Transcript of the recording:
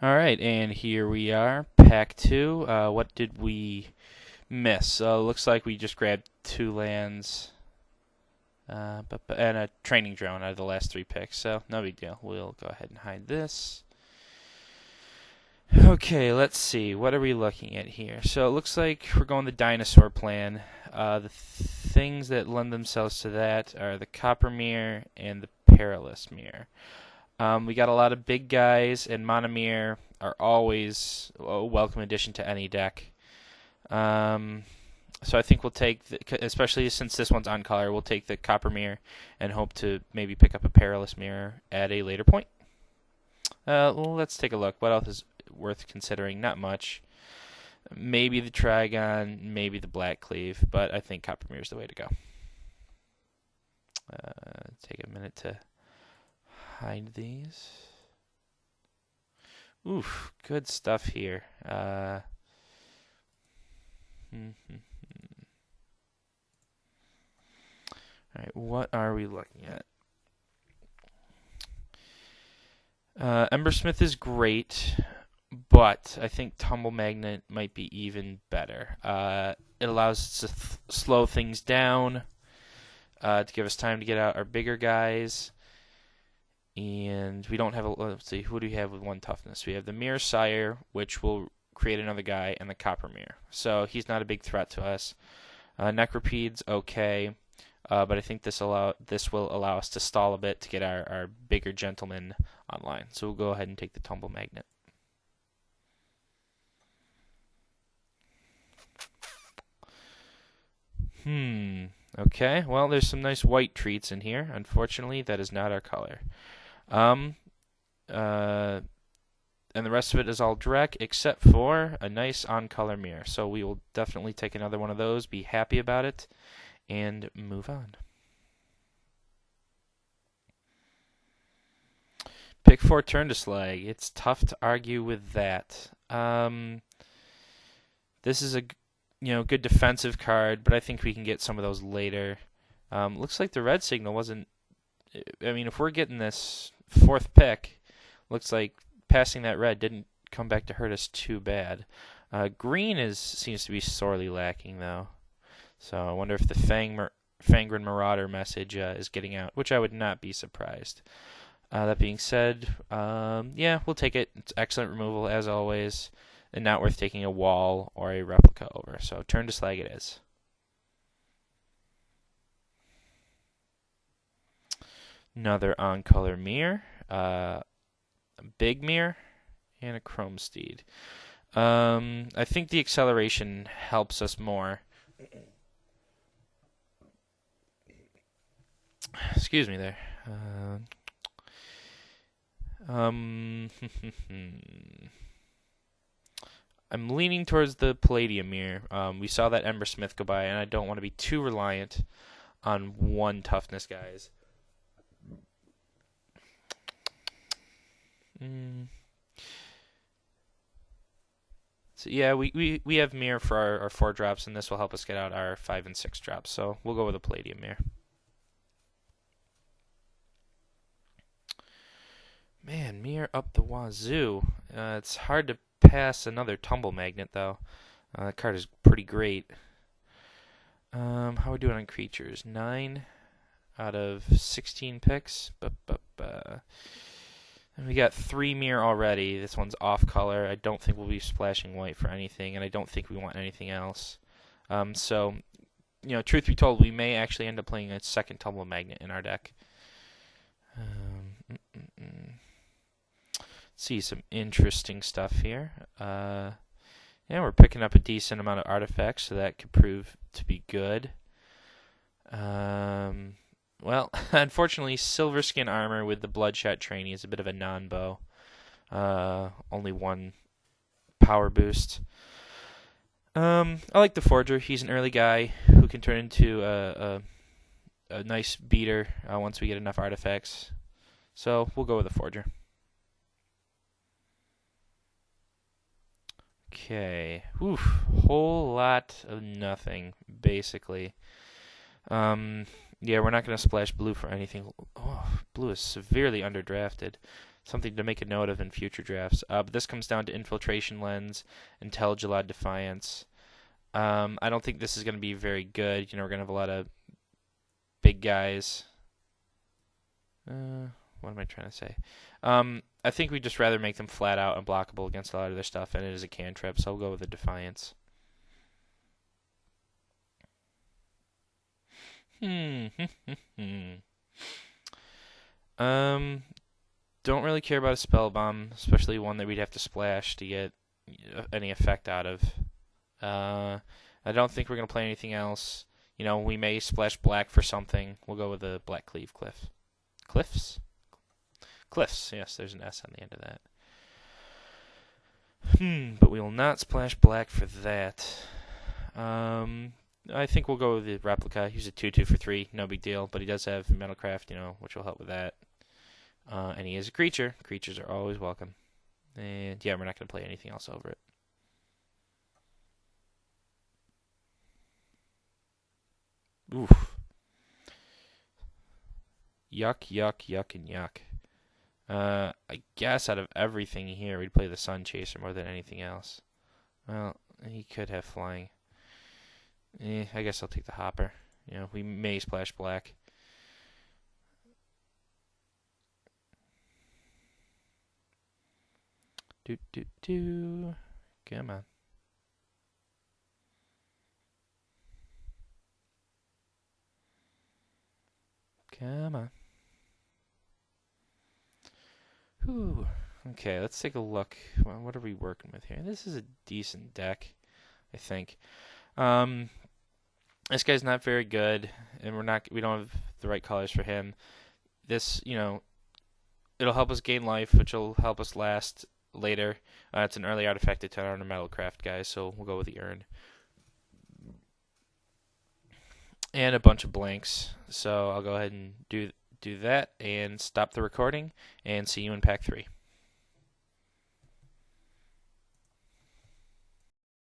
Alright, and here we are, pack 2. What did we miss? Looks like we just grabbed 2 lands and a training drone out of the last 3 picks, so no big deal. We'll go ahead and hide this. Okay, let's see. What are we looking at here? So it looks like we're going the dinosaur plan. The things that lend themselves to that are the Copper Mirror and the Perilous Mirror. We got a lot of big guys, and Monomir are always a welcome addition to any deck. So I think we'll take, especially since this one's on color, we'll take the Copper Mirror and hope to maybe pick up a Perilous Mirror at a later point. Let's take a look. What else is worth considering? Not much. Maybe the Trigon, maybe the Black Cleave, but I think Copper Mirror is the way to go. Take a minute to hide these. Oof, good stuff here. Alright, what are we looking at? Embersmith is great, but I think Tumble Magnet might be even better. It allows us to slow things down, to give us time to get out our bigger guys. And we don't have let's see, who do we have with 1 toughness? We have the Mirror Sire, which will create another guy, and the Copper Mirror. So he's not a big threat to us. Necropede's okay, but I think this will allow us to stall a bit to get our bigger gentleman online. So we'll go ahead and take the Tumble Magnet. Okay, well, there's some nice white treats in here. Unfortunately, that is not our color. And the rest of it is all direct, except for a nice on-color mirror. So we will definitely take another one of those, be happy about it, and move on. Pick 4 Turn to Slag. It's tough to argue with that. This is a good defensive card, but I think we can get some of those later. Looks like the red signal wasn't. I mean, if we're getting this 4th pick, looks like passing that red didn't come back to hurt us too bad. Green seems to be sorely lacking though, so I wonder if the Fangren Marauder message is getting out, which I would not be surprised. That being said, yeah, we'll take it. It's excellent removal as always, and not worth taking a wall or a replica over. So turn to slag it is. Another on-color mirror, a big mirror, and a chrome steed. I think the acceleration helps us more. Excuse me there. I'm leaning towards the Palladium mirror. We saw that Embersmith go by, and I don't want to be too reliant on 1 toughness guys. So yeah, we have mirror for our 4 drops, and this will help us get out our 5 and 6 drops. So we'll go with a Palladium mirror. Man, mirror up the wazoo. It's hard to pass another Tumble Magnet though. That card is pretty great. How are we doing on creatures? 9 out of 16 picks. And we got 3 mirror already. This one's off color. I don't think we'll be splashing white for anything, and I don't think we want anything else. So, truth be told, we may actually end up playing a 2nd Tumble Magnet in our deck. See some interesting stuff here. Yeah, we're picking up a decent amount of artifacts, so that could prove to be good. Well, unfortunately, Silver Skin Armor with the Bloodshot Trainee is a bit of a non-bow. Only 1 power boost. I like the Forger. He's an early guy who can turn into a nice beater once we get enough artifacts. So we'll go with the Forger. Okay. Oof. Whole lot of nothing, basically. Yeah, we're not going to splash blue for anything. Oh, blue is severely underdrafted. something to make a note of in future drafts. But this comes down to Infiltration Lens, Intelligilad Defiance. I don't think this is going to be very good. We're going to have a lot of big guys. What am I trying to say? I think we'd just rather make them flat out unblockable against a lot of their stuff, and it is a cantrip, so I'll go with the Defiance. Don't really care about a Spell Bomb, especially one that we'd have to splash to get any effect out of. I don't think we're going to play anything else. We may splash black for something. We'll go with the Black Cleave Cliff. Cliffs? Cliffs, yes, there's an S on the end of that. But we will not splash black for that. I think we'll go with the Replica. He's a 2/2 for 3, no big deal. But he does have Metalcraft, which will help with that. And he is a creature. Creatures are always welcome. And yeah, we're not going to play anything else over it. Oof. Yuck, yuck, yuck, and yuck. I guess out of everything here, we'd play the Sun Chaser more than anything else. Well, he could have flying. I guess I'll take the Hopper. We may splash black. Do. Come on. Come on. Whew. Okay, let's take a look. Well, what are we working with here? This is a decent deck, I think. This guy's not very good, and we don't have the right colors for him. This, it'll help us gain life, which will help us last later. It's an early artifact to 10 on a Metalcraft guy, so we'll go with the Urn. And a bunch of blanks. So I'll go ahead and do that and stop the recording and see you in pack 3.